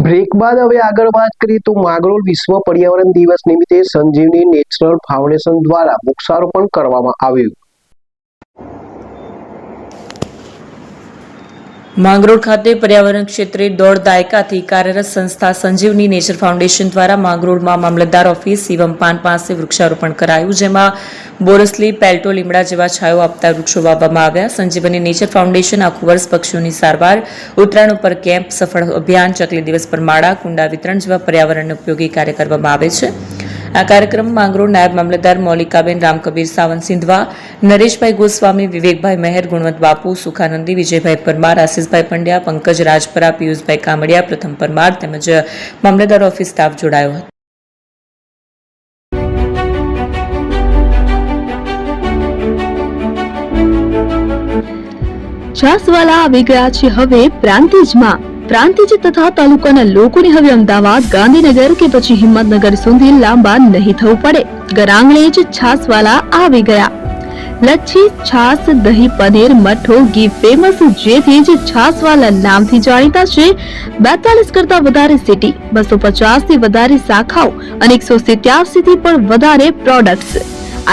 Break બાદ હવે આગળ વાત કરીએ તો માંગરોળ વિશ્વ પર્યાવરણ દિવસ નિમિત્તે સંજીવની નેચરલ ફાઉન્ડેશન દ્વારા વૃક્ષારોપણ કરવામાં આવ્યું। માંગરોળ ખાતે પર્યાવરણ ક્ષેત્રે 1.5 દાયકાથી કાર્યરત સંસ્થા સંજીવની નેચર ફાઉન્ડેશન દ્વારા માંગરોળમાં મામલતદાર ઓફિસ શિવમ પાન પાસે વૃક્ષારોપણ કરાયું, જેમાં બોરસલી, પેલ્ટો, લીમડા જેવા છાંયો આપતા વૃક્ષો વાવવામાં આવ્યા। સંજીવની નેચર ફાઉન્ડેશન આખું વર્ષ પક્ષીઓની સારવાર, ઉત્તરાયણ ઉપર કેમ્પ, સફળ અભિયાન, ચકલી દિવસ પર માળા, કુંડા વિતરણ જેવા પર્યાવરણને ઉપયોગી કાર્ય કરવામાં આવે છે। આ કાર્યક્રમ માંગરોળ નાયબ મામલતદાર મૌલિકાબેન, રામકબીર સાવંત સિંધવા, નરેશભાઈ ગોસ્વામી, વિવેકભાઈ મહેર, ગુણવંત બાપુ, સુખાનંદી, વિજયભાઈ પરમાર, આશીષભાઈ પંડ્યા, પંકજ રાજપરા, પિયુષભાઈ કામડિયા, પ્રથમ પરમાર તેમજ મામલતદાર ઓફિસ સ્ટાફ જોડાયો હતો। છાસવાલા આવી ગયા છે હવે પ્રાંતિજમાં। પ્રાંતિજ તથા તાલુકાના લોકોને હવે અમદાવાદ, ગાંધીનગર કે પછી હિંમતનગર સુધી લાંબા નહીં થવું પડે। ઘર આંગણે જ છાસવાલા આવી ગયા। લચ્છી, છાસ, દહીં, પનીર, મઠો, ઘી ફેમસ, જેથી જ છાસવાલા નામથી જાણીતા છે। 42 કરતા વધારે સિટી, 250 થી વધારે શાખાઓ અને 187 થી પણ વધારે products.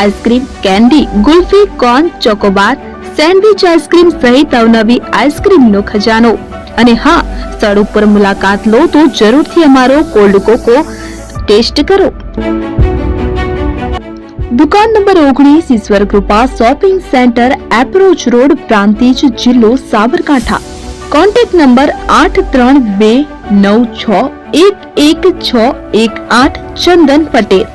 Ice cream, candy, kulfi, corn, Chocobar, sandwich ice cream સહિત અવનવી આઈસ્ક્રીમનો ખજાનો। અને હા, સ્થળ ઉપર મુલાકાત લો તો જરૂરથી અમારો કોલ્ડ કોકો ટેસ્ટ કરો। દુકાન નંબર 19, Ishwar Krupa shopping centre, approach road, Prantij, જિલ્લો સાબરકાંઠા। Contact number 8329611618 Chandan Patel.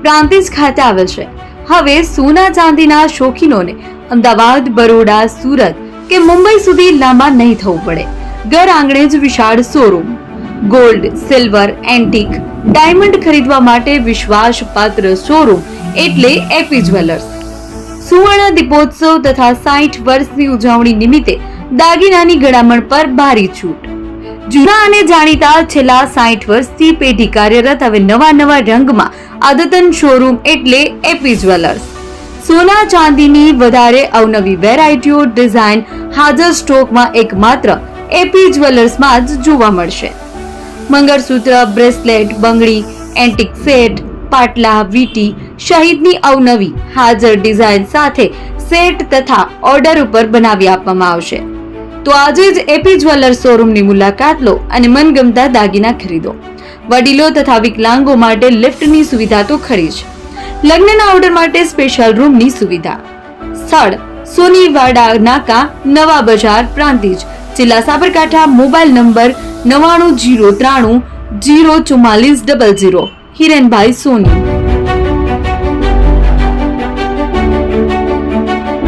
પ્રાંતિજ ખાતે આવેલ છે। હવે સોના ચાંદીના શોખીનોને અમદાવાદ, બરોડા, સુરત કે મુંબઈ સુધી લાંબા નહીં થવું પડે। ઘર આંગણે જ વિશાળ showroom. Gold, silver, antique, diamond ખરીદવા માટે વિશ્વાસપાત્ર શોરૂમ એટલે એપી જ્વેલર્સ। સુવર્ણ દીપોત્સવ તથા 60 વર્ષની ઉજવણી નિમિત્તે દાગીનાની ગળામણ પર ભારી છૂટ। જૂના અને જાણીતા છેલ્લા 60 વર્ષથી પેઢી કાર્યરત હવે નવા રંગમાં અદ્યતન શોરૂમ એટલે એપી જ્વેલર્સ। સોના ચાંદીની વધારે અવનવી વેરાયટીઓ, ડિઝાઇન હાજર સ્ટોકમાં એકમાત્ર એપી જ્વેલર્સમાં જ જોવા મળશે। મંગળસૂત્ર, બ્રેસલેટ, બંગડી, એન્ટિક સેટ, પાટલા, વીટી સહિતની અવનવી હાજર ડિઝાઇન સાથે સેટ તથા ઓર્ડર ઉપર બનાવી આપવામાં આવશે। તો આજે જ એપી જ્વેલર્સ શોરૂમની મુલાકાત લો અને મનગમતા દાગીના ખરીદો। વડીલો તથા વિકલાંગો માટે લિફ્ટની સુવિધા તો ખરી જ, લગ્નના ઓર્ડર માટે સ્પેશિયલ રૂમની સુવિધા। સ્થળ સોનીવાડા નાકા, નવા બજાર, પ્રાંતિજ, જિલ્લા સાબરકાંઠા। Mobile number 9903304400। હિરેનભાઈ સોની।